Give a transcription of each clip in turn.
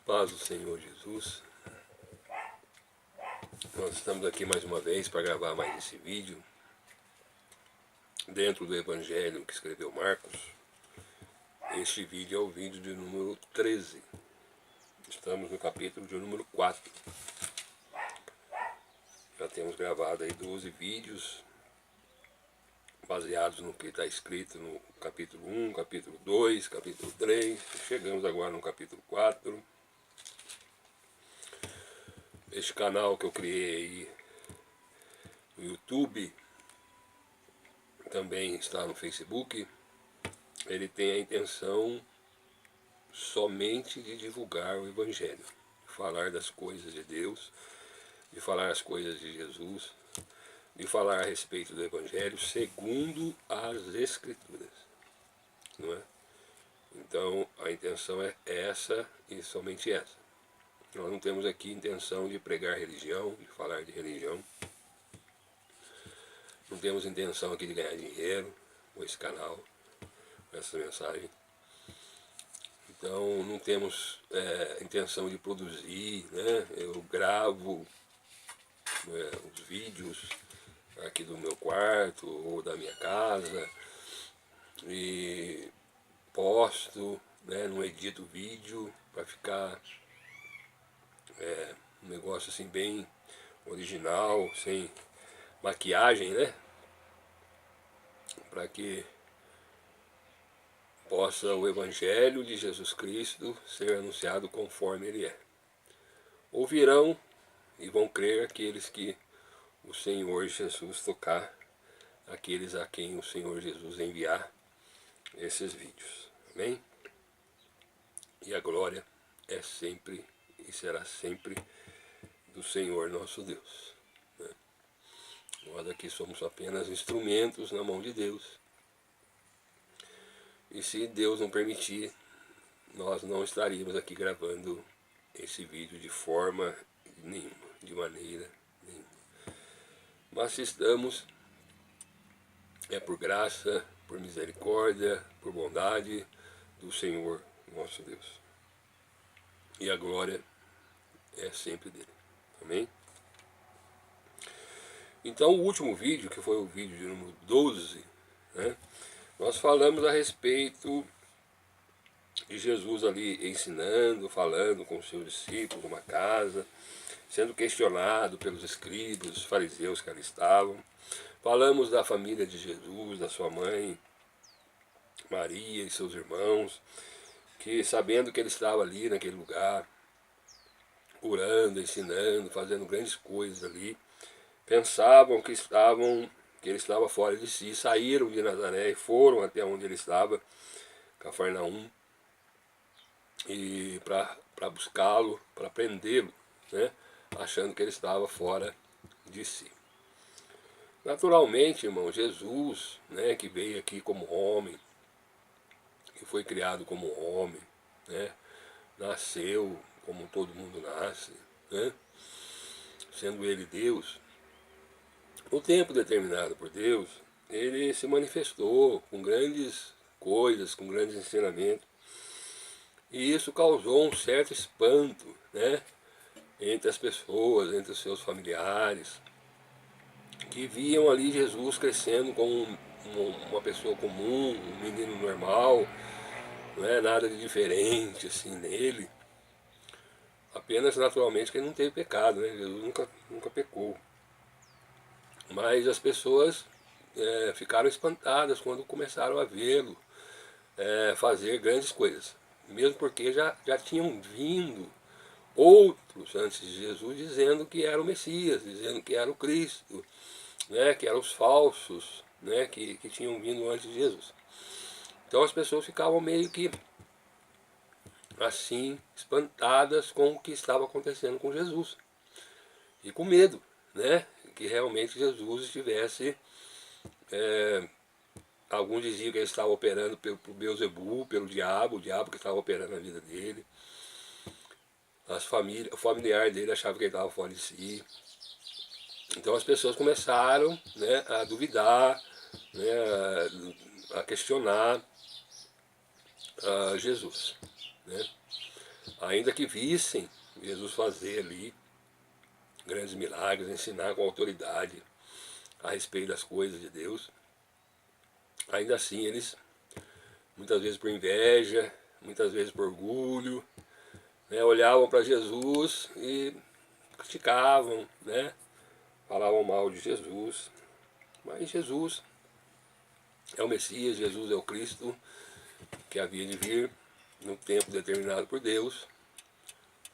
Paz do Senhor Jesus. Nós estamos aqui mais uma vez para gravar mais esse vídeo dentro do Evangelho que escreveu Marcos. Este vídeo é o vídeo de número 13. Estamos no capítulo de número 4. Já temos gravado aí 12 vídeos baseados no que está escrito no capítulo 1, capítulo 2, capítulo 3. Chegamos agora no capítulo 4. Este canal que eu criei no YouTube, também está no Facebook. Ele tem a intenção somente de divulgar o Evangelho, de falar das coisas de Deus, de falar as coisas de Jesus, de falar a respeito do Evangelho segundo as Escrituras, não é? Então a intenção é essa e somente essa. Nós não temos aqui intenção de pregar religião, de falar de religião. Não temos intenção aqui de ganhar dinheiro com esse canal, com essa mensagem. Então não temos intenção de produzir, né? Eu gravo os vídeos aqui do meu quarto ou da minha casa e posto, né? Não edito vídeo para ficar um negócio assim bem original, sem maquiagem, né? Para que possa o Evangelho de Jesus Cristo ser anunciado conforme ele é. Ouvirão e vão crer aqueles que o Senhor Jesus tocar, aqueles a quem o Senhor Jesus enviar esses vídeos. Amém? E a glória é sempre e será sempre do Senhor nosso Deus. Né? Nós aqui somos apenas instrumentos na mão de Deus. E se Deus não permitir, nós não estaríamos aqui gravando esse vídeo de forma nenhuma, de maneira nenhuma. Mas se estamos, é por graça, por misericórdia, por bondade do Senhor nosso Deus. E a glória é sempre dele. Amém? Então o último vídeo, que foi o vídeo de número 12, né, nós falamos a respeito de Jesus ali ensinando, falando com os seus discípulos numa casa, sendo questionado pelos escribas, os fariseus que ali estavam. Falamos da família de Jesus, da sua mãe Maria e seus irmãos, que sabendo que ele estava ali naquele lugar, curando, ensinando, fazendo grandes coisas ali, pensavam que ele estava fora de si, saíram de Nazaré e foram até onde ele estava, Cafarnaum, e para buscá-lo, para prendê-lo, né, achando que ele estava fora de si. Naturalmente, irmão, Jesus, né, que veio aqui como homem, que foi criado como homem, né, nasceu como todo mundo nasce, né, sendo ele Deus, no tempo determinado por Deus, ele se manifestou com grandes coisas, com grandes ensinamentos, e isso causou um certo espanto, né, entre as pessoas, entre os seus familiares, que viam ali Jesus crescendo como uma pessoa comum, um menino normal, não é nada de diferente assim nele, apenas naturalmente que ele não teve pecado, né? Jesus nunca pecou. Mas as pessoas ficaram espantadas quando começaram a vê-lo fazer grandes coisas, mesmo porque já tinham vindo outros antes de Jesus dizendo que era o Messias, dizendo que era o Cristo, né, que eram os falsos, né, que tinham vindo antes de Jesus. Então as pessoas ficavam meio que assim, espantadas com o que estava acontecendo com Jesus. E com medo, né, que realmente Jesus estivesse... alguns diziam que ele estava operando pelo Beelzebul, pelo diabo, o diabo que estava operando na vida dele. O familiar dele achava que ele estava fora de si. Então as pessoas começaram, né, a duvidar, né, a questionar Jesus, né, ainda que vissem Jesus fazer ali grandes milagres, ensinar com autoridade a respeito das coisas de Deus, ainda assim eles, muitas vezes por inveja, muitas vezes por orgulho, né, olhavam para Jesus e criticavam, né, falavam mal de Jesus. Mas Jesus é o Messias, Jesus é o Cristo que havia de vir no tempo determinado por Deus,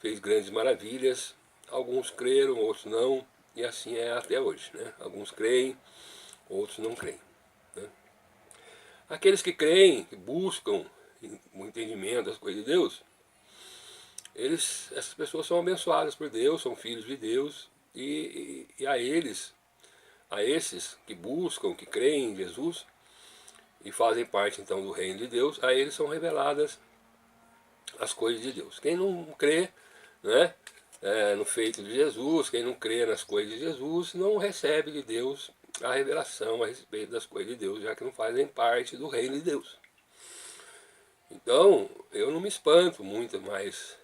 fez grandes maravilhas, alguns creram, outros não, e assim é até hoje, né? Alguns creem, outros não creem, né? Aqueles que creem, que buscam o entendimento das coisas de Deus, essas pessoas são abençoadas por Deus, são filhos de Deus, e a esses que buscam, que creem em Jesus, e fazem parte então do reino de Deus, a eles são reveladas as coisas de Deus. Quem não crê, né, no feito de Jesus, quem não crê nas coisas de Jesus, não recebe de Deus a revelação a respeito das coisas de Deus, já que não fazem parte do reino de Deus. Então, eu não me espanto muito mais,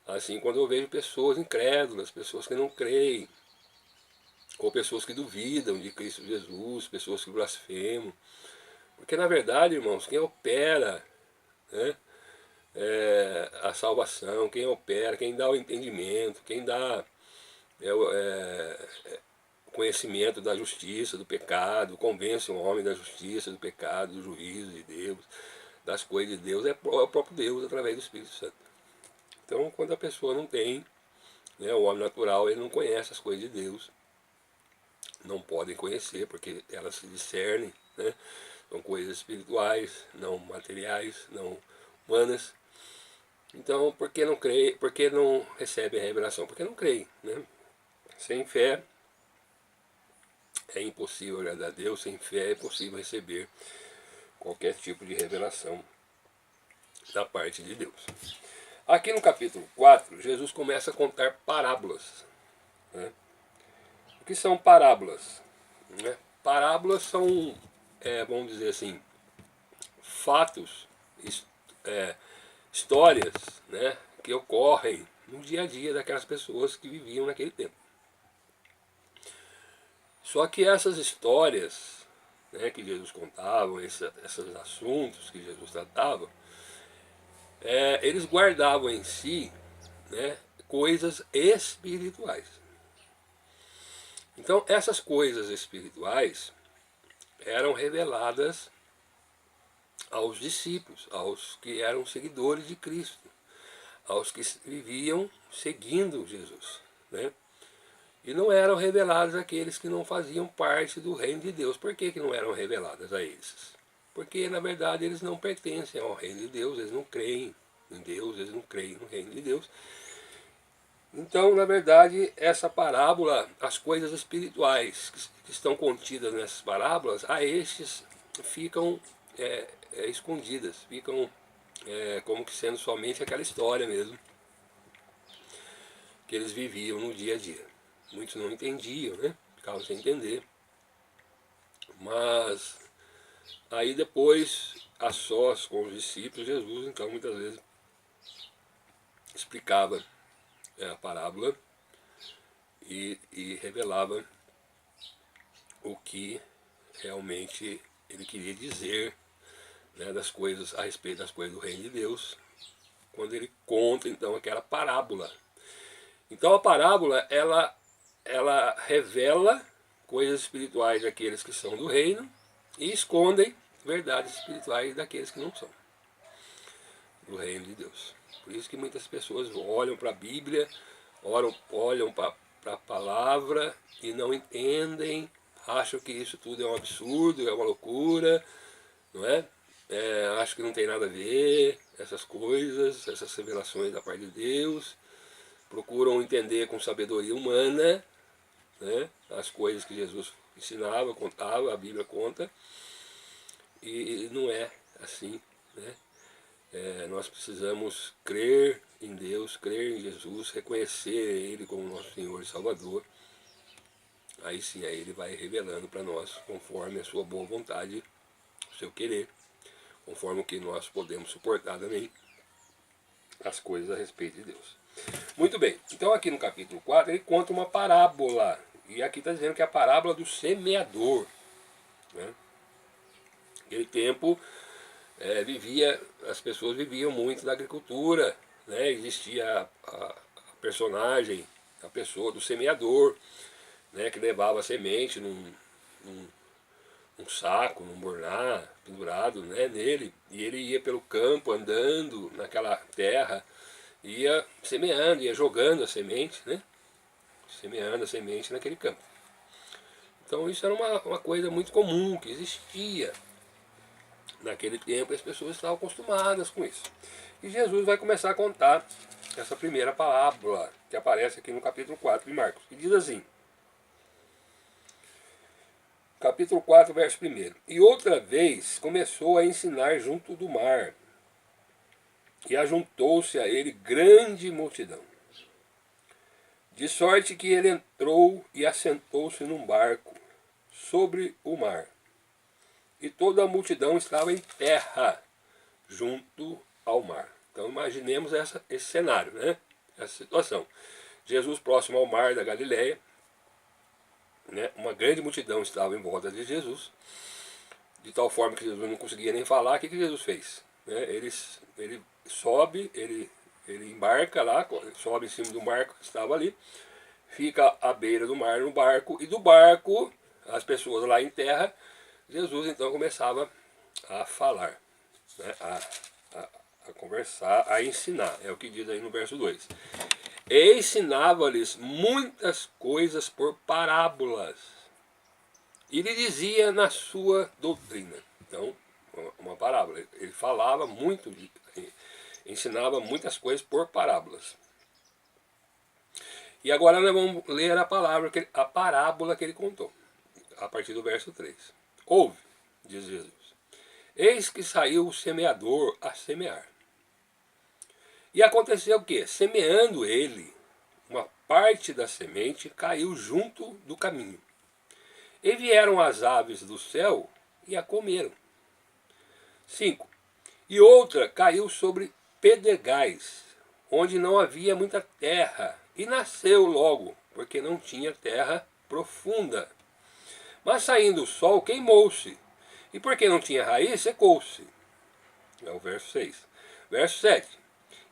assim, quando eu vejo pessoas incrédulas, pessoas que não creem, ou pessoas que duvidam de Cristo Jesus, pessoas que blasfemam. Porque, na verdade, irmãos, quem opera, né, a salvação, quem opera, quem dá o entendimento, quem dá o conhecimento da justiça, do pecado, convence o homem da justiça, do pecado, do juízo de Deus, das coisas de Deus, é o próprio Deus através do Espírito Santo. Então, quando a pessoa não tem, né, o homem natural, ele não conhece as coisas de Deus, não podem conhecer, porque elas se discernem, né? São coisas espirituais, não materiais, não humanas. Então, por que não crê, por que não recebe a revelação? Porque não creem, né? Sem fé é impossível agradar a Deus, sem fé é impossível receber qualquer tipo de revelação da parte de Deus. Aqui no capítulo 4, Jesus começa a contar parábolas, né? O que são parábolas? Né? Parábolas são, vamos dizer assim, fatos, histórias, né, que ocorrem no dia a dia daquelas pessoas que viviam naquele tempo. Só que essas histórias, né, que Jesus contava, esses assuntos que Jesus tratava, eles guardavam em si, né, coisas espirituais. Então essas coisas espirituais eram reveladas aos discípulos, aos que eram seguidores de Cristo, aos que viviam seguindo Jesus, né? E não eram reveladas àqueles que não faziam parte do reino de Deus. Por que não eram reveladas a esses? Porque, na verdade, eles não pertencem ao reino de Deus, eles não creem em Deus, eles não creem no reino de Deus. Então, na verdade, essa parábola, as coisas espirituais que estão contidas nessas parábolas, a estes ficam escondidas, ficam como que sendo somente aquela história mesmo, que eles viviam no dia a dia. Muitos não entendiam, né? Ficavam sem entender. Mas aí depois, a sós com os discípulos, Jesus então muitas vezes explicava a parábola e revelava o que realmente ele queria dizer, né, das coisas, a respeito das coisas do reino de Deus, quando ele conta então aquela parábola. Então a parábola, ela revela coisas espirituais daqueles que são do reino e escondem verdades espirituais daqueles que não são do reino de Deus. Por isso que muitas pessoas olham para a Bíblia, olham para a palavra e não entendem, acham que isso tudo é um absurdo, é uma loucura, não é? Acham que não tem nada a ver, essas coisas, essas revelações da parte de Deus, procuram entender com sabedoria humana, né, as coisas que Jesus ensinava, contava, a Bíblia conta, e não é assim, né? Nós precisamos crer em Deus, crer em Jesus, reconhecer Ele como nosso Senhor e Salvador. Aí sim, aí Ele vai revelando para nós, conforme a sua boa vontade, o seu querer, conforme o que nós podemos suportar também. as coisas a respeito de Deus. Muito bem, então aqui no capítulo 4 ele conta uma parábola, e aqui está dizendo que é a parábola do semeador. Né? Naquele tempo as pessoas viviam muito da agricultura, né? Existia a personagem, a pessoa do semeador, né? Que levava a semente num saco, num borná, pendurado, né? Nele, e ele ia pelo campo andando naquela terra, ia semeando, ia jogando a semente, né? Semeando a semente naquele campo. Então isso era uma coisa muito comum, que existia naquele tempo, e as pessoas estavam acostumadas com isso. E Jesus vai começar a contar essa primeira parábola, que aparece aqui no capítulo 4 de Marcos, que diz assim, capítulo 4, verso 1. E outra vez começou a ensinar junto do mar, e ajuntou-se a ele grande multidão, de sorte que ele entrou e assentou-se num barco sobre o mar, e toda a multidão estava em terra, junto ao mar. Então imaginemos esse cenário, né? Essa situação. Jesus próximo ao mar da Galileia, né? Uma grande multidão estava em volta de Jesus, de tal forma que Jesus não conseguia nem falar. O que Jesus fez? Né? Ele sobe, ele embarca lá, sobe em cima do barco que estava ali, fica à beira do mar no barco, e do barco, as pessoas lá em terra, Jesus então começava a falar, né? A conversar, a ensinar, é o que diz aí no verso 2. E ensinava-lhes muitas coisas por parábolas, e lhe dizia na sua doutrina. Então, uma parábola, ele falava muito, ensinava muitas coisas por parábolas. E agora nós vamos ler a parábola que ele contou, a partir do verso 3. Ouve, diz Jesus, eis que saiu o semeador a semear. E aconteceu o quê? Semeando ele, uma parte da semente caiu junto do caminho. E vieram as aves do céu e a comeram. 5. E outra caiu sobre pedregais, onde não havia muita terra, e nasceu logo, porque não tinha terra profunda. Mas saindo o sol, queimou-se, e porque não tinha raiz, secou-se. É o verso 6. Verso 7.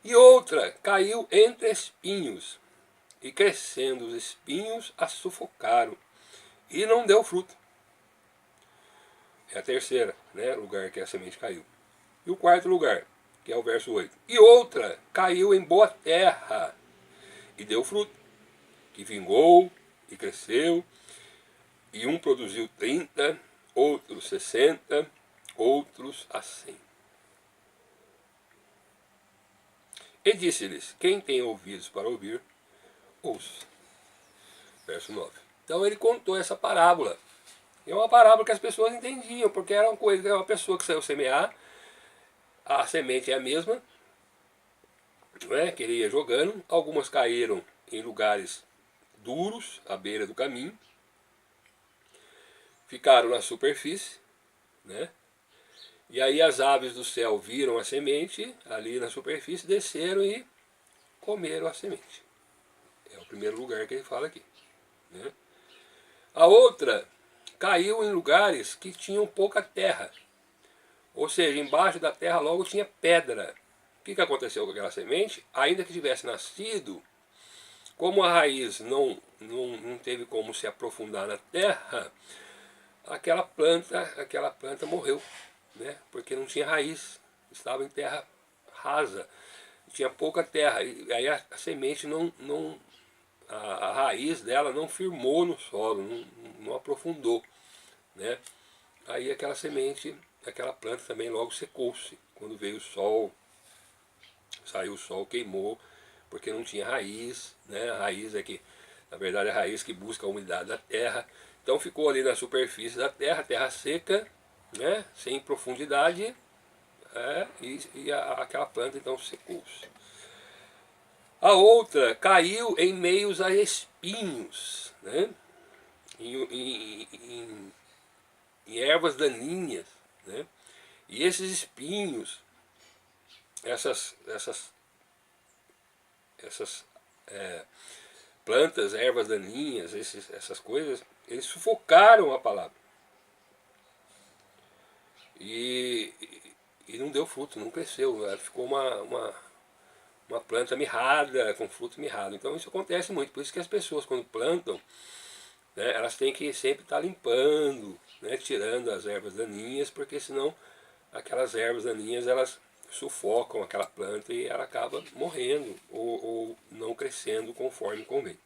E outra caiu entre espinhos, e crescendo os espinhos a sufocaram, e não deu fruto. É a terceira, né, lugar que a semente caiu. E o quarto lugar, que é o verso 8. E outra caiu em boa terra, e deu fruto, que vingou e cresceu, e um produziu 30, outros 60, outros a 100. E disse-lhes, quem tem ouvidos para ouvir, ouça. Verso 9. Então ele contou essa parábola. E é uma parábola que as pessoas entendiam, porque era uma coisa, era uma pessoa que saiu semear, a semente é a mesma, né, que ele ia jogando, algumas caíram em lugares duros, à beira do caminho, ficaram na superfície, né? E aí as aves do céu viram a semente ali na superfície, desceram e comeram a semente. É o primeiro lugar que ele fala aqui, né? A outra caiu em lugares que tinham pouca terra, ou seja, embaixo da terra logo tinha pedra. O que aconteceu com aquela semente? Ainda que tivesse nascido, como a raiz não teve como se aprofundar na terra, aquela planta morreu, né? Porque não tinha raiz, estava em terra rasa, tinha pouca terra, e aí a semente a raiz dela não firmou no solo, não aprofundou, né? Aí aquela semente, aquela planta também logo secou-se, quando veio o sol, saiu o sol, queimou, porque não tinha raiz, né? A raiz é que, na verdade, é a raiz que busca a umidade da terra. Então ficou ali na superfície da terra, terra seca, né? Sem profundidade, aquela planta então secou-se. A outra caiu em meios a espinhos, né? Em ervas daninhas, né? E esses espinhos, essas essas plantas, ervas daninhas, essas coisas, eles sufocaram a palavra. E não deu fruto, não cresceu, ela ficou uma planta mirrada, com fruto mirrado. Então isso acontece muito, por isso que as pessoas quando plantam, né, elas têm que sempre estar limpando, né, tirando as ervas daninhas, porque senão aquelas ervas daninhas elas sufocam aquela planta e ela acaba morrendo ou não crescendo conforme convém.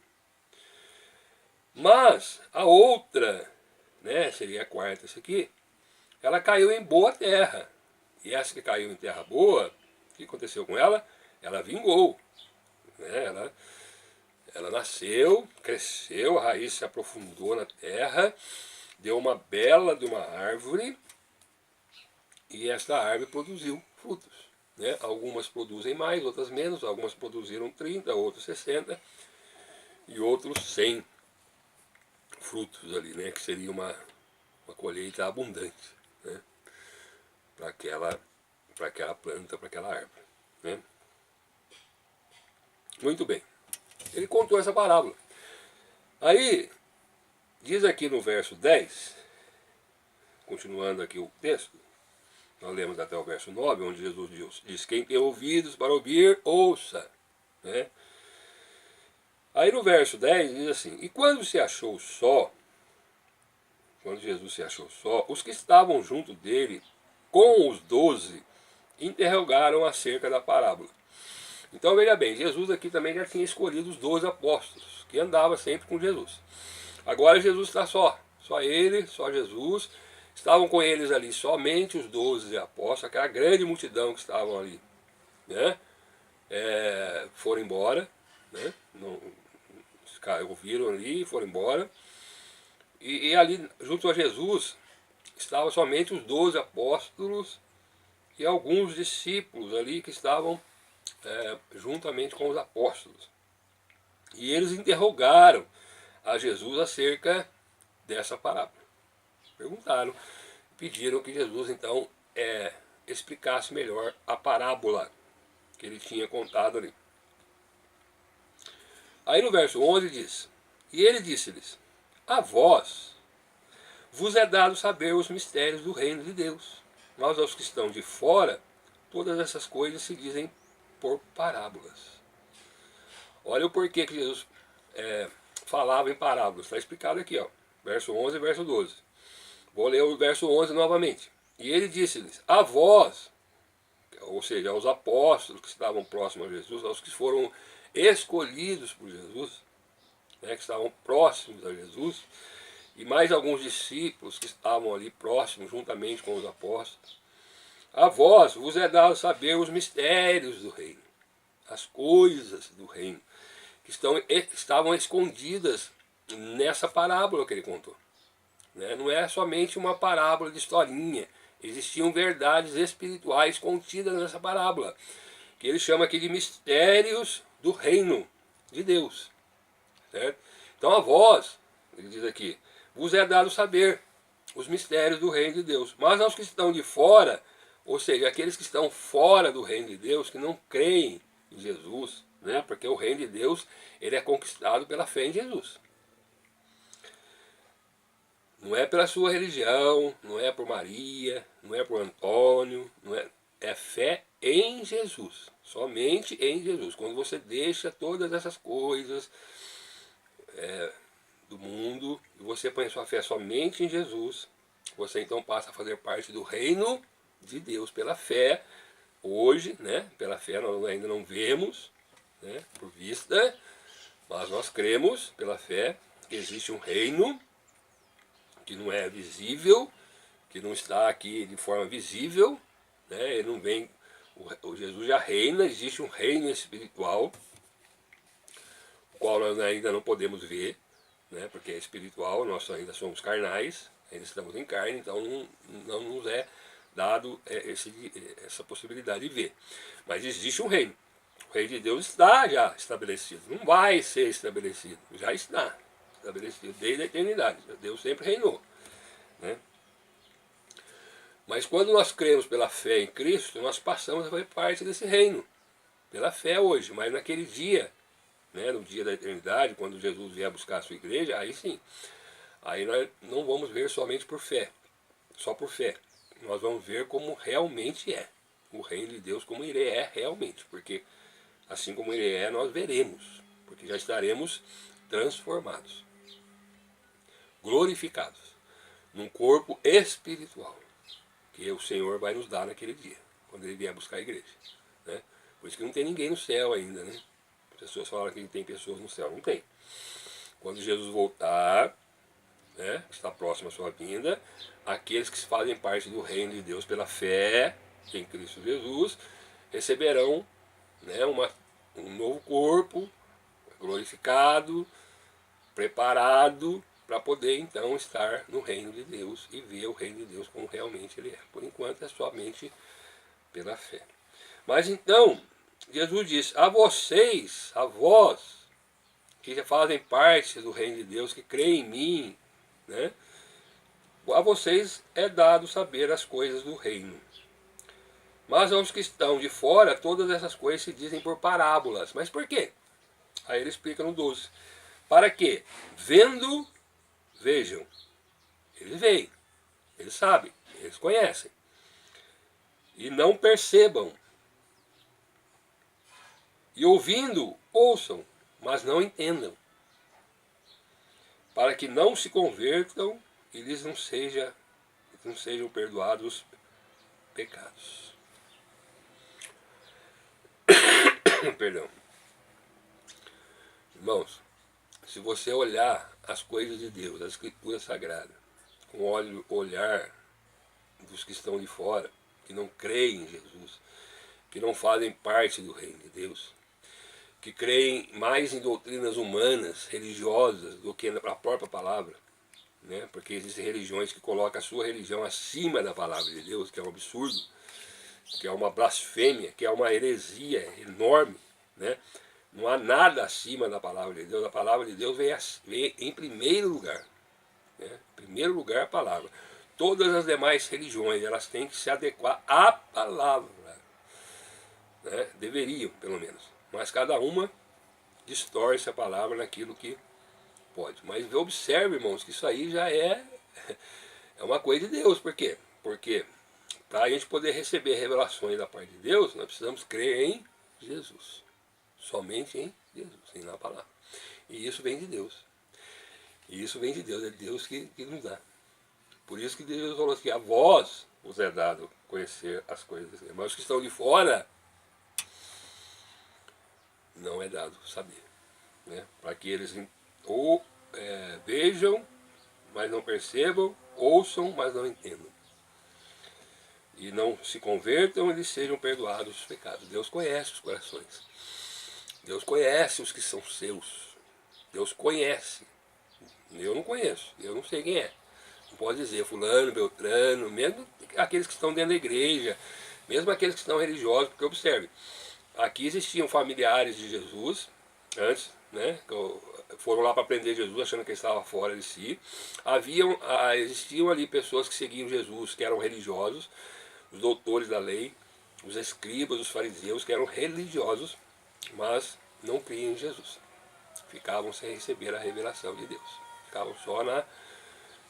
Mas a outra, né, seria a quarta, essa aqui, ela caiu em boa terra. E essa que caiu em terra boa, o que aconteceu com ela? Ela vingou. Né? Ela nasceu, cresceu, a raiz se aprofundou na terra, deu uma bela de uma árvore, e esta árvore produziu frutos. Né? Algumas produzem mais, outras menos, algumas produziram 30, outras 60, e outros 100 frutos ali, né? Que seria uma colheita abundante, né? Para aquela planta, para aquela árvore. Né? Muito bem. Ele contou essa parábola. Aí, diz aqui no verso 10, continuando aqui o texto, nós lemos até o verso 9, onde Jesus diz, quem tem ouvidos para ouvir, ouça. Né? Aí no verso 10 diz assim, e quando se achou só, quando Jesus se achou só, os que estavam junto dele, com os 12, interrogaram acerca da parábola. Então veja bem, Jesus aqui também já tinha escolhido os 12 apóstolos, que andava sempre com Jesus. Agora Jesus está só ele, só Jesus. Estavam com eles ali somente os 12 apóstolos, aquela grande multidão que estavam ali, né? Foram embora, né? Não, ouviram ali e foram embora. E ali, junto a Jesus, estavam somente os 12 apóstolos e alguns discípulos ali que estavam juntamente com os apóstolos. E eles interrogaram a Jesus acerca dessa parábola. Perguntaram, pediram que Jesus então explicasse melhor a parábola que ele tinha contado ali. Aí no verso 11 diz, e ele disse-lhes, a vós vos é dado saber os mistérios do reino de Deus, mas aos que estão de fora, todas essas coisas se dizem por parábolas. Olha o porquê que Jesus falava em parábolas, está explicado aqui, ó, verso 11 e verso 12. Vou ler o verso 11 novamente. E ele disse-lhes, a vós, ou seja, aos apóstolos que estavam próximos a Jesus, aos que foram escolhidos por Jesus, né, que estavam próximos a Jesus, e mais alguns discípulos que estavam ali próximos, juntamente com os apóstolos, a vós vos é dado saber os mistérios do reino, as coisas do reino, que estavam escondidas nessa parábola que ele contou. Né? Não é somente uma parábola de historinha, existiam verdades espirituais contidas nessa parábola, que ele chama aqui de mistérios do reino de Deus. Certo? Então a vós, ele diz aqui, vos é dado saber os mistérios do reino de Deus, mas aos que estão de fora, ou seja, aqueles que estão fora do reino de Deus, que não creem em Jesus, né? Porque o reino de Deus ele é conquistado pela fé em Jesus. Não é pela sua religião, não é por Maria, não é por Antônio, é fé em Jesus, somente em Jesus. Quando você deixa todas essas coisas do mundo e você põe sua fé somente em Jesus, você então passa a fazer parte do reino de Deus pela fé. Hoje, né, pela fé nós ainda não vemos, né, por vista, mas nós cremos pela fé que existe um reino que não é visível, que não está aqui de forma visível, né? Ele não vem, o Jesus já reina, existe um reino espiritual, o qual nós ainda não podemos ver, né? Porque é espiritual, nós ainda somos carnais, ainda estamos em carne, então não nos é dado essa possibilidade de ver. Mas existe um reino, o reino de Deus está já estabelecido, não vai ser estabelecido, já está estabelecido desde a eternidade. Deus sempre reinou, né? Mas quando nós cremos pela fé em Cristo, nós passamos a fazer parte desse reino. pela fé hoje, mas naquele dia, né, no dia da eternidade, quando Jesus vier buscar a sua igreja, aí sim, aí nós não vamos ver somente por fé, só por fé, nós vamos ver como realmente é, o reino de Deus como ele é realmente, porque assim como ele é, nós veremos, porque já estaremos transformados, glorificados, num corpo espiritual, que o Senhor vai nos dar naquele dia, quando ele vier buscar a igreja, né? Por isso que não tem ninguém no céu ainda, né? As pessoas falam que tem pessoas no céu, não tem. Quando Jesus voltar, né, está próximo à sua vinda, aqueles que fazem parte do reino de Deus pela fé em Cristo Jesus, receberão, né, um novo corpo, glorificado, preparado, para poder então estar no reino de Deus e ver o reino de Deus como realmente ele é. Por enquanto é somente pela fé. Mas então, Jesus diz, a vocês, a vós, que já fazem parte do reino de Deus, que creem em mim, né? A vocês é dado saber as coisas do reino. Mas aos que estão de fora, todas essas coisas se dizem por parábolas. Mas por quê? Aí ele explica no 12. Para que, vendo, vejam. Eles veem, eles sabem, eles conhecem. E não percebam. E ouvindo, ouçam, mas não entendam. Para que não se convertam e lhes não sejam perdoados os pecados. Perdão. Irmãos, se você olhar as coisas de Deus, a Escritura Sagrada, com o olhar dos que estão de fora, que não creem em Jesus, que não fazem parte do reino de Deus, que creem mais em doutrinas humanas, religiosas, do que na própria palavra, né? Porque existem religiões que colocam a sua religião acima da palavra de Deus, que é um absurdo, que é uma blasfêmia, que é uma heresia enorme, né? Não há nada acima da palavra de Deus. A palavra de Deus vem em primeiro lugar, né? Em primeiro lugar a palavra. Todas as demais religiões, elas têm que se adequar à palavra, né? Deveriam, pelo menos. Mas cada uma distorce a palavra naquilo que pode. Mas observe, irmãos, que isso aí já é uma coisa de Deus. Por quê? Porque para a gente poder receber revelações da parte de Deus, nós precisamos crer em Jesus. Somente em Jesus, em na palavra. E isso vem de Deus. E isso vem de Deus, é Deus que nos dá. Por isso que Deus falou assim, a vós vos é dado conhecer as coisas, mas os que estão de fora, não é dado saber, né? Para que eles ou vejam, mas não percebam, ouçam, mas não entendam. E não se convertam, eles sejam perdoados os pecados. Deus conhece os corações. Deus conhece os que são seus. Deus conhece. Eu não conheço, eu não sei quem é. Não pode dizer fulano, beltrano, mesmo aqueles que estão dentro da igreja, mesmo aqueles que estão religiosos, porque observe, aqui existiam familiares de Jesus, antes, né, foram lá para prender Jesus, achando que ele estava fora de si. Existiam ali pessoas que seguiam Jesus, que eram religiosos, os doutores da lei, os escribas, os fariseus, que eram religiosos, mas não criam em Jesus. Ficavam sem receber a revelação de Deus. Ficavam só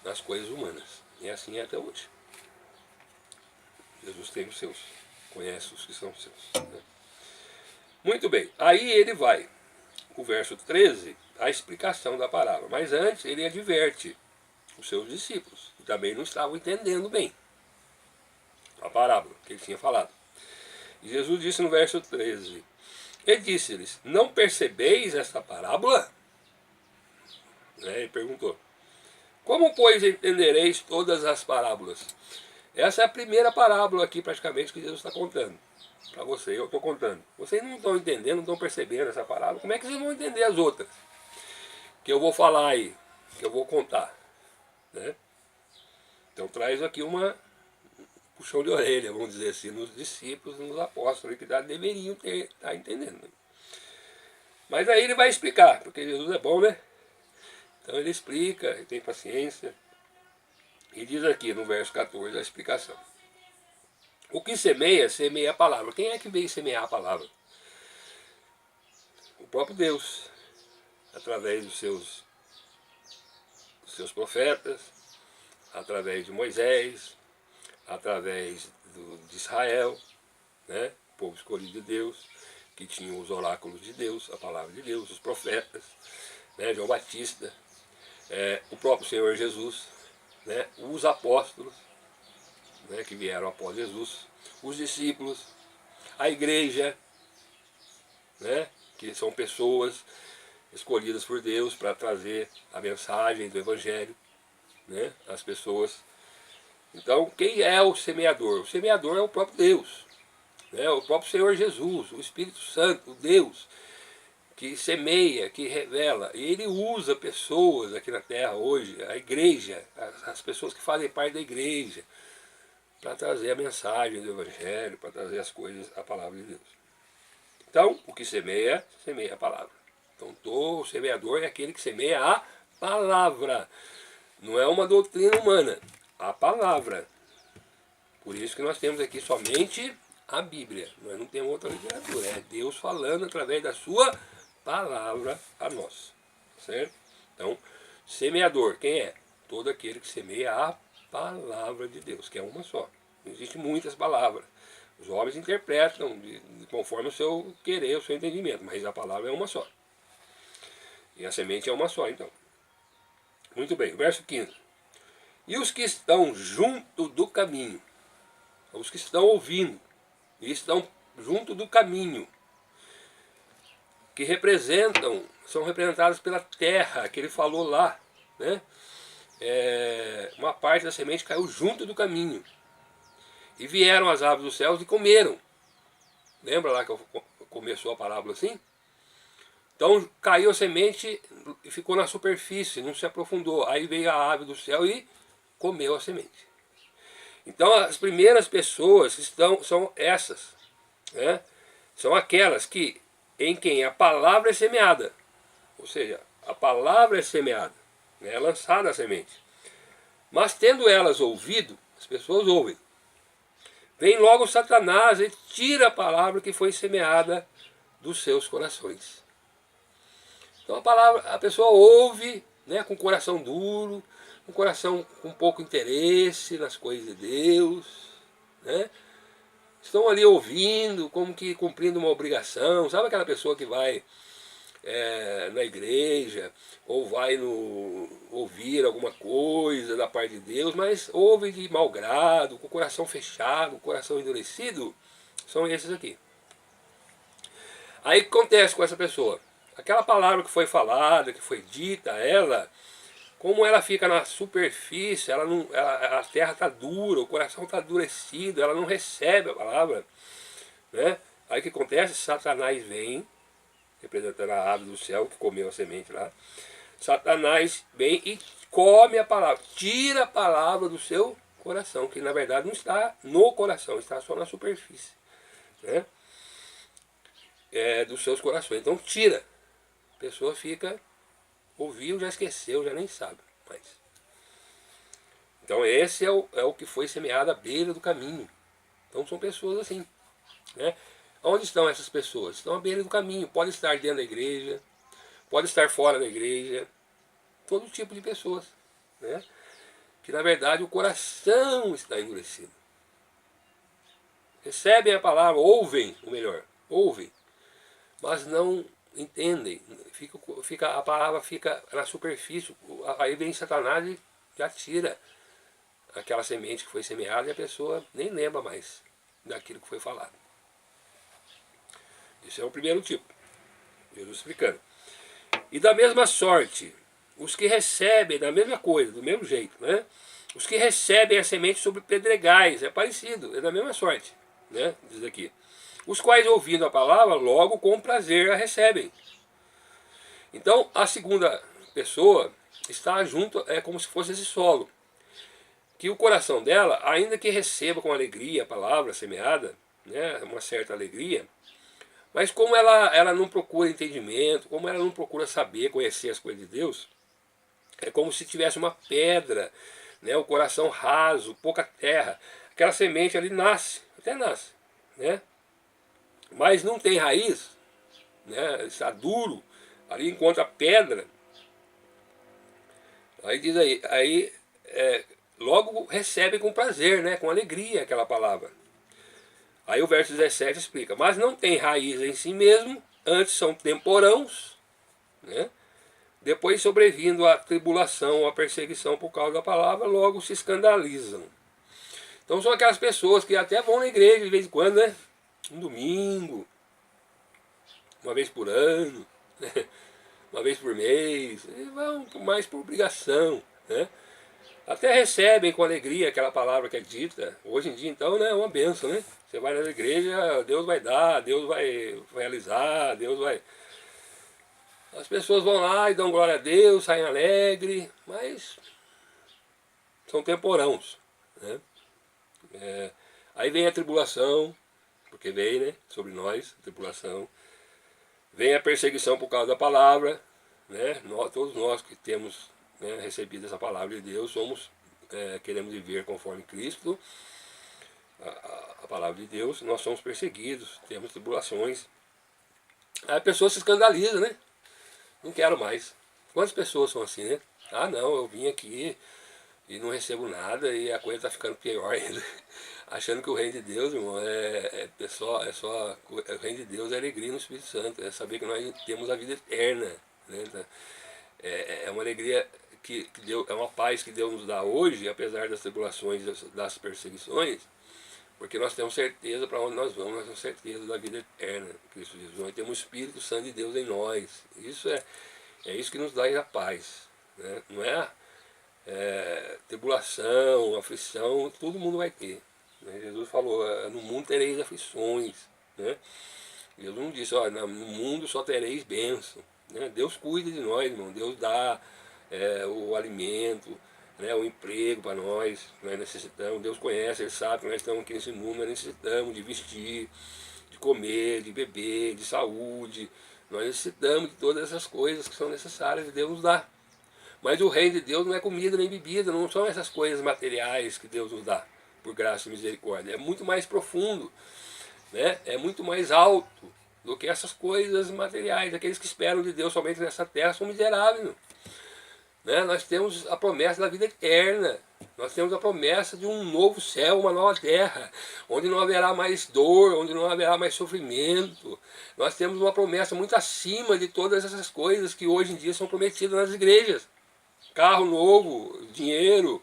nas coisas humanas. E assim é até hoje. Jesus tem os seus, conhece os que são seus, né? Muito bem, aí ele vai, o verso 13, a explicação da palavra. Mas antes ele adverte os seus discípulos, que também não estavam entendendo bem a parábola que ele tinha falado. E Jesus disse no verso 13, ele disse-lhes, não percebeis esta parábola? Ele perguntou, como, pois, entendereis todas as parábolas? Essa é a primeira parábola aqui, praticamente, que Jesus está contando. Para você, eu estou contando. Vocês não estão entendendo, não estão percebendo essa parábola. Como é que vocês vão entender as outras? Que eu vou falar aí, que eu vou contar, né? Então traz aqui uma puxão de orelha, vamos dizer assim, nos discípulos, nos apóstolos, que deveriam estar entendendo. Mas aí ele vai explicar, porque Jesus é bom, né? Então ele explica, ele tem paciência. E diz aqui no verso 14 a explicação. O que semeia, semeia a palavra. Quem é que veio semear a palavra? próprio Deus, através dos seus profetas, através de Moisés, através de Israel, né? O povo escolhido de Deus, que tinha os oráculos de Deus, a palavra de Deus, os profetas, né? João Batista, o próprio Senhor Jesus, né? Os apóstolos, né? Que vieram após Jesus, os discípulos, a igreja, né? Que são pessoas escolhidas por Deus para trazer a mensagem do Evangelho, né? Às pessoas. Então, quem é o semeador? O semeador é o próprio Deus, né? O próprio Senhor Jesus, o Espírito Santo, o Deus, que semeia, que revela. E ele usa pessoas aqui na terra hoje, a igreja, as pessoas que fazem parte da igreja, para trazer a mensagem do Evangelho, para trazer as coisas, a palavra de Deus. Então, o que semeia, semeia a palavra. Então, o semeador é aquele que semeia a palavra. Não é uma doutrina humana, a palavra. Por isso que nós temos aqui somente a Bíblia. Nós não temos outra literatura. É Deus falando através da sua palavra a nós. Certo? Então, semeador, quem é? Todo aquele que semeia a palavra de Deus, que é uma só. Não existem muitas palavras. Os homens interpretam conforme o seu querer, o seu entendimento, mas a palavra é uma só. E a semente é uma só, então. Muito bem, verso 15. E os que estão junto do caminho, os que estão ouvindo, e estão junto do caminho, que são representados pela terra, que ele falou lá, né? Uma parte da semente caiu junto do caminho. E vieram as aves dos céus e comeram. Lembra lá que começou a parábola assim? Então caiu a semente e ficou na superfície, não se aprofundou. Aí veio a ave do céu e comeu a semente. Então as primeiras pessoas são essas, né? São aquelas em quem a palavra é semeada. Ou seja, a palavra é semeada, né? É lançada a semente. Mas tendo elas ouvido, as pessoas ouvem. Vem logo Satanás e tira a palavra que foi semeada dos seus corações. Então a pessoa ouve, né, com o coração duro, com o coração com pouco interesse nas coisas de Deus, né? Estão ali ouvindo, como que cumprindo uma obrigação. Sabe aquela pessoa que vai na igreja, ou vai ouvir alguma coisa da parte de Deus, mas ouve de mau grado, com o coração fechado, com o coração endurecido? São esses aqui. Aí o que acontece com essa pessoa? Aquela palavra que foi falada, que foi dita a ela, como ela fica na superfície, a terra está dura, o coração está endurecido, ela não recebe a palavra, né? Aí o que acontece? Satanás vem, representando a ave do céu que comeu a semente lá. Satanás vem e come a palavra, tira a palavra do seu coração, que na verdade não está no coração, está só na superfície, né? Dos seus corações. Então tira. A pessoa ouviu, já esqueceu, já nem sabe mais. Então esse é o que foi semeado à beira do caminho. Então são pessoas assim, né? Onde estão essas pessoas? Estão à beira do caminho. Pode estar dentro da igreja, pode estar fora da igreja, todo tipo de pessoas, né? Que na verdade o coração está endurecido. Recebem a palavra, ouvem, mas não entendem. A palavra fica na superfície. Aí vem Satanás e já tira aquela semente que foi semeada e a pessoa nem lembra mais daquilo que foi falado. Esse é o primeiro tipo, Jesus explicando. E da mesma sorte, os que recebem, da mesma coisa, do mesmo jeito, né? Os que recebem a semente sobre pedregais, é parecido, é da mesma sorte, né? Diz aqui. Os quais, ouvindo a palavra, logo com prazer a recebem. Então, a segunda pessoa está junto, é como se fosse esse solo. Que o coração dela, ainda que receba com alegria a palavra semeada, né? Uma certa alegria, mas como ela não procura entendimento, como ela não procura saber, conhecer as coisas de Deus, é como se tivesse uma pedra, né, o coração raso, pouca terra. Aquela semente ali nasce, até nasce, né? Mas não tem raiz, né? Está duro, ali encontra pedra. Aí diz aí logo recebe com prazer, né? Com alegria aquela palavra. Aí o verso 17 explica, mas não tem raiz em si mesmo, antes são temporãos, né? Depois, sobrevindo a tribulação ou a perseguição por causa da palavra, logo se escandalizam. Então são aquelas pessoas que até vão na igreja de vez em quando, né? Um domingo, uma vez por ano, né? Uma vez por mês, e vão mais por obrigação, né? Até recebem com alegria aquela palavra que é dita. Hoje em dia, então, né, é uma bênção, né? Você vai na igreja, Deus vai dar, Deus vai realizar, Deus vai... As pessoas vão lá e dão glória a Deus, saem alegres, mas são temporãos, né? Aí vem a tribulação, porque vem, né, sobre nós, a tribulação. Vem a perseguição por causa da palavra, né? Todos nós que temos, né, recebido essa palavra de Deus, queremos viver conforme Cristo, a palavra de Deus, nós somos perseguidos, temos tribulações. Aí a pessoa se escandaliza, né? Não quero mais. Quantas pessoas são assim, né? Ah não, eu vim aqui e não recebo nada e a coisa está ficando pior ainda. Achando que o reino de Deus, irmão, o reino de Deus é alegria no Espírito Santo, é saber que nós temos a vida eterna, né? É uma alegria que Deus, é uma paz que Deus nos dá hoje, apesar das tribulações, das perseguições, porque nós temos certeza para onde nós vamos, nós temos certeza da vida eterna, Cristo Jesus. Nós temos o Espírito Santo de Deus em nós. Isso é isso que nos dá a paz, né? Não tribulação, aflição, todo mundo vai ter. Né? Jesus falou, no mundo tereis aflições, né? Jesus não disse, ó, no mundo só tereis bênção, né? Deus cuida de nós, irmão, Deus dá o alimento, né, o emprego para nós necessitamos, Deus conhece, Ele sabe que nós estamos aqui nesse mundo, nós necessitamos de vestir, de comer, de beber, de saúde, nós necessitamos de todas essas coisas que são necessárias e Deus nos dá. Mas o reino de Deus não é comida nem bebida, não são essas coisas materiais que Deus nos dá, por graça e misericórdia. É muito mais profundo, né? É muito mais alto do que essas coisas materiais. Aqueles que esperam de Deus somente nessa terra são miseráveis. Né? Nós temos a promessa da vida eterna. Nós temos a promessa de um novo céu, uma nova terra, onde não haverá mais dor, onde não haverá mais sofrimento. Nós temos uma promessa muito acima de todas essas coisas que hoje em dia são prometidas nas igrejas. Carro novo, dinheiro,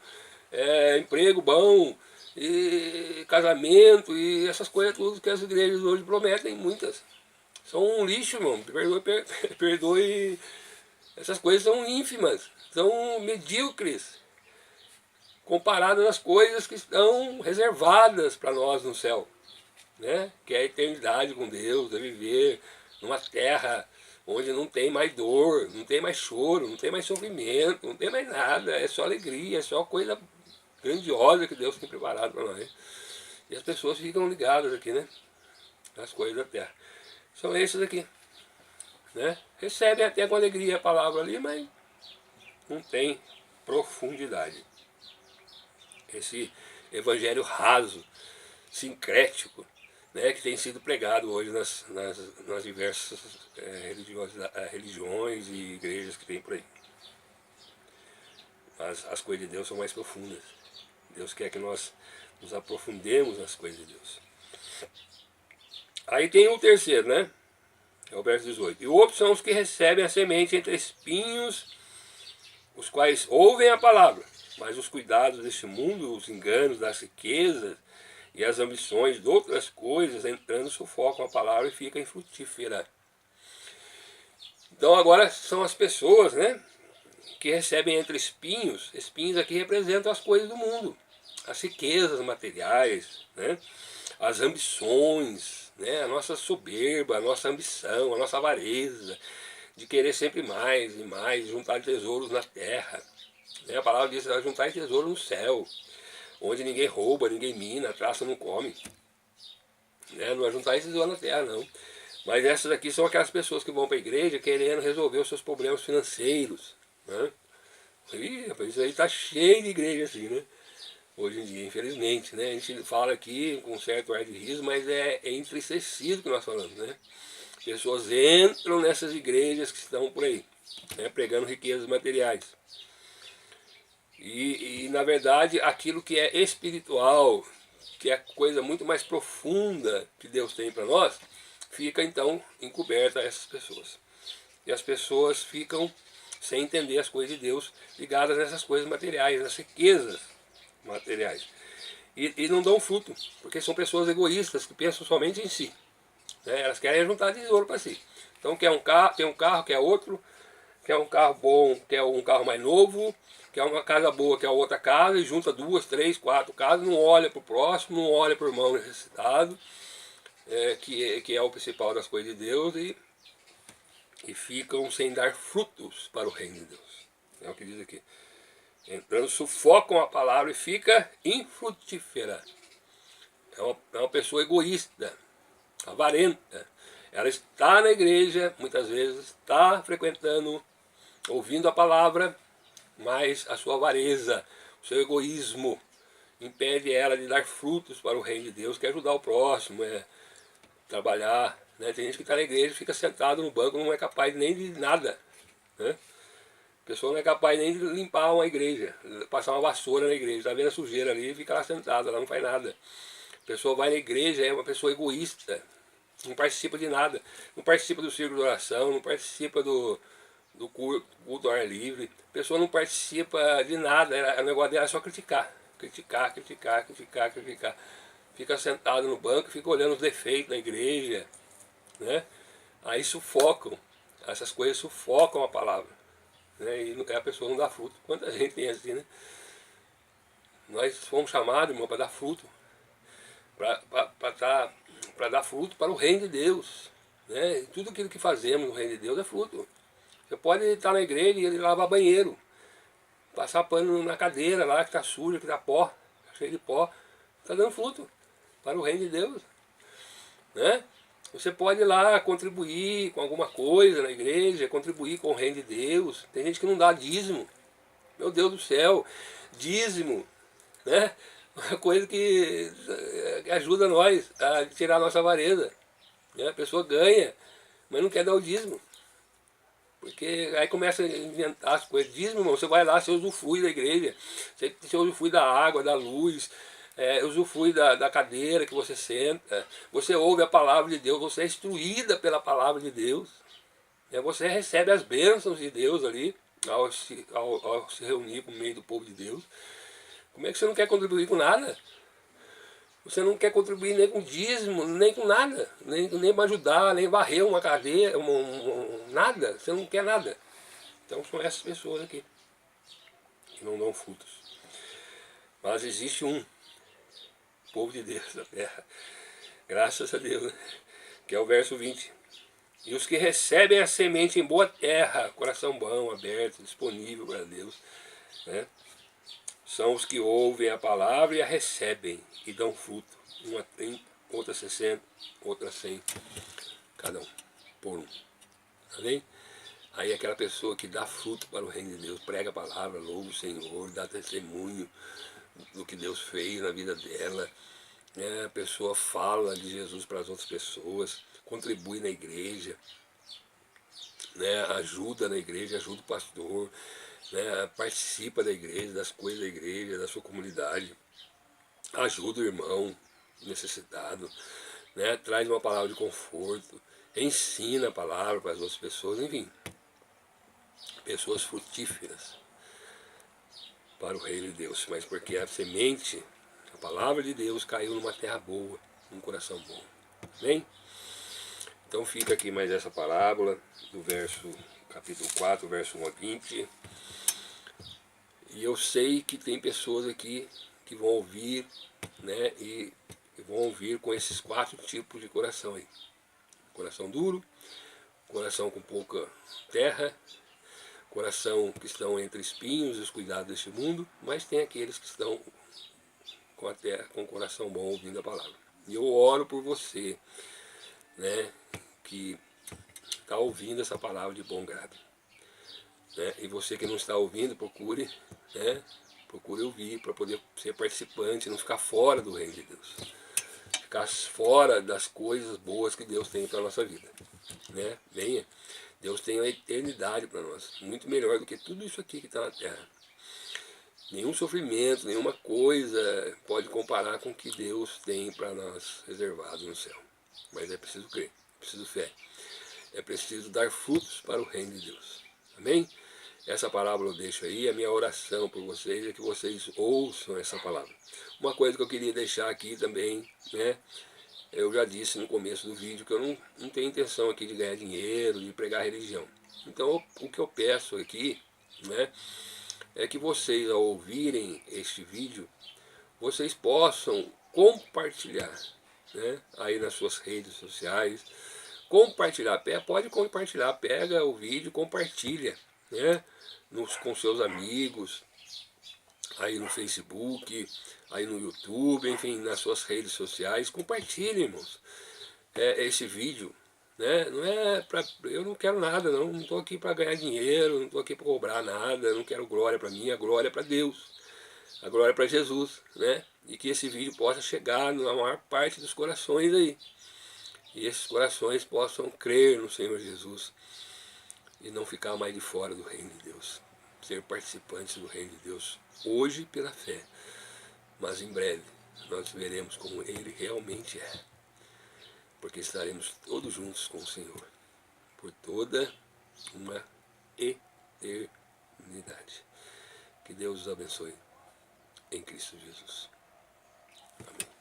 emprego bom, e casamento, e essas coisas tudo que as igrejas hoje prometem, muitas. São um lixo, irmão, perdoe, essas coisas são ínfimas, são medíocres, comparadas às coisas que estão reservadas para nós no céu, né? Que é a eternidade com Deus, é viver numa terra onde não tem mais dor, não tem mais choro, não tem mais sofrimento, não tem mais nada, é só alegria, é só coisa grandiosa que Deus tem preparado para nós. E as pessoas ficam ligadas aqui, né? As coisas da terra. São esses aqui, né? Recebem até com alegria a palavra ali, mas não tem profundidade. Esse evangelho raso, sincrético, né, que tem sido pregado hoje nas diversas religiões e igrejas que tem por aí. Mas as coisas de Deus são mais profundas. Deus quer que nós nos aprofundemos nas coisas de Deus. Aí tem o terceiro, né? É o verso 18. E outros são os que recebem a semente entre espinhos, os quais ouvem a palavra, mas os cuidados deste mundo, os enganos das riquezas e as ambições de outras coisas entrando sufocam a palavra e fica infrutífera. Então agora são as pessoas, né, que recebem entre espinhos. Espinhos aqui representam as coisas do mundo, as riquezas materiais, né, as ambições, né, a nossa soberba, a nossa ambição, a nossa avareza, de querer sempre mais e mais, juntar tesouros na terra. Né, a palavra diz, juntar tesouro no céu, onde ninguém rouba, ninguém mina, a traça não come. Né, não é juntar tesouro na terra, não. Mas essas aqui são aquelas pessoas que vão para a igreja querendo resolver os seus problemas financeiros. Né? E, rapaz, isso aí está cheio de igreja assim, né? Hoje em dia, infelizmente, né? A gente fala aqui com certo ar de riso, mas é entristecido que nós falamos, né? pessoas entram nessas igrejas que estão por aí, né, pregando riquezas materiais. E na verdade aquilo que é espiritual, que é a coisa muito mais profunda que Deus tem para nós, fica então encoberta a essas pessoas. E as pessoas ficam sem entender as coisas de Deus, ligadas nessas coisas materiais, nas riquezas materiais. E não dão fruto, porque são pessoas egoístas que pensam somente em si, né? Elas querem juntar tesouro para si. Então quer um carro, tem um carro, quer outro, quer um carro bom, quer um carro mais novo, quer uma casa boa, quer outra casa, e junta 2, 3, 4 casas, não olha para o próximo, não olha para o irmão necessitado, que é o principal das coisas de Deus, e ficam sem dar frutos para o reino de Deus. É o que diz aqui. Entrando, sufocam a palavra e fica infrutífera. É uma pessoa egoísta, avarenta. Ela está na igreja, muitas vezes, está frequentando, ouvindo a palavra, mas a sua avareza, o seu egoísmo, impede ela de dar frutos para o reino de Deus, que é ajudar o próximo, é trabalhar. Né? Tem gente que está na igreja e fica sentado no banco, não é capaz nem de nada. Né? A pessoa não é capaz nem de limpar uma igreja, passar uma vassoura na igreja, está vendo a sujeira ali e fica lá sentada, ela não faz nada. A pessoa vai na igreja, é uma pessoa egoísta, não participa de nada, não participa do círculo de oração, não participa do culto ao ar livre, a pessoa não participa de nada, o negócio dela é só criticar, criticar, criticar, criticar, criticar. Fica sentado no banco, fica olhando os defeitos da igreja, né? Aí sufocam, essas coisas sufocam a palavra. Né, e a pessoa não dá fruto. Quanta gente tem assim, né? Nós fomos chamados, irmão, para dar fruto, para dar fruto para o reino de Deus. Né? E tudo aquilo que fazemos no reino de Deus é fruto. Você pode estar na igreja e ele lavar banheiro, passar pano na cadeira lá que está suja, que está pó, tá cheio de pó, está dando fruto para o reino de Deus. Né? Você pode ir lá contribuir com alguma coisa na igreja, contribuir com o reino de Deus. Tem gente que não dá dízimo. Meu Deus do céu, dízimo, né? Uma coisa que ajuda nós a tirar a nossa avareza. Né? A pessoa ganha, mas não quer dar o dízimo. Porque aí começa a inventar as coisas. Dízimo, irmão, você vai lá, você usufrui da igreja, você usufrui da água, da luz, usufrui da cadeira que você senta, você ouve a palavra de Deus, você é instruída pela palavra de Deus, você recebe as bênçãos de Deus ali, ao se reunir no meio do povo de Deus. Como é que você não quer contribuir com nada? Você não quer contribuir nem com dízimo, nem com nada, nem para ajudar, nem varrer uma cadeira, nada, você não quer nada. Então são essas pessoas aqui, que não dão frutos. Mas existe um povo de Deus na terra, graças a Deus, né? Que é o verso 20. E os que recebem a semente em boa terra, coração bom, aberto, disponível para Deus, né? São os que ouvem a palavra e a recebem e dão fruto. Uma 30, outra 60, outra 100, cada um, por um. Amém? Aí aquela pessoa que dá fruto para o reino de Deus, prega a palavra, louva o Senhor, dá testemunho do que Deus fez na vida dela. A pessoa fala de Jesus para as outras pessoas, contribui na igreja, né? Ajuda na igreja, ajuda o pastor, né? Participa da igreja, das coisas da igreja, da sua comunidade, ajuda o irmão necessitado, né? Traz uma palavra de conforto, ensina a palavra para as outras pessoas, enfim, pessoas frutíferas para o reino de Deus, mas porque a semente, a palavra de Deus caiu numa terra boa, num coração bom. Amém? Então fica aqui mais essa parábola do capítulo 4, verso 1 a 20. E eu sei que tem pessoas aqui que vão ouvir, né, e vão ouvir com esses 4 tipos de coração aí. Coração duro, coração com pouca terra, coração que estão entre espinhos e os cuidados deste mundo, mas tem aqueles que estão com a terra, com o coração bom, ouvindo a palavra. E eu oro por você, né, que está ouvindo essa palavra de bom grado. Né? E você que não está ouvindo, procure, né, procure ouvir para poder ser participante, não ficar fora do reino de Deus. ficar fora das coisas boas que Deus tem para a nossa vida. Né? Venha. Deus tem a eternidade para nós, muito melhor do que tudo isso aqui que está na terra. Nenhum sofrimento, nenhuma coisa pode comparar com o que Deus tem para nós reservado no céu. Mas é preciso crer, é preciso fé, é preciso dar frutos para o reino de Deus. Amém? Essa palavra eu deixo aí, a minha oração por vocês é que vocês ouçam essa palavra. Uma coisa que eu queria deixar aqui também, né? Eu já disse no começo do vídeo que eu não tenho intenção aqui de ganhar dinheiro, de pregar religião. Então o que eu peço aqui, né, é que vocês, ao ouvirem este vídeo, vocês possam compartilhar, né, aí nas suas redes sociais. Compartilhar, pode compartilhar, pega o vídeo, compartilha, né, com seus amigos, aí no Facebook, aí no YouTube, enfim, nas suas redes sociais. Compartilhem, irmãos, esse vídeo. Né? Não é pra, eu não quero nada, não estou aqui para ganhar dinheiro, não estou aqui para cobrar nada, não quero glória para mim, a glória é para Deus, a glória é para Jesus, né? E que esse vídeo possa chegar na maior parte dos corações aí, e esses corações possam crer no Senhor Jesus e não ficar mais de fora do reino de Deus, ser participantes do reino de Deus hoje pela fé, mas em breve nós veremos como Ele realmente é, porque estaremos todos juntos com o Senhor por toda uma eternidade. Que Deus os abençoe em Cristo Jesus. Amém.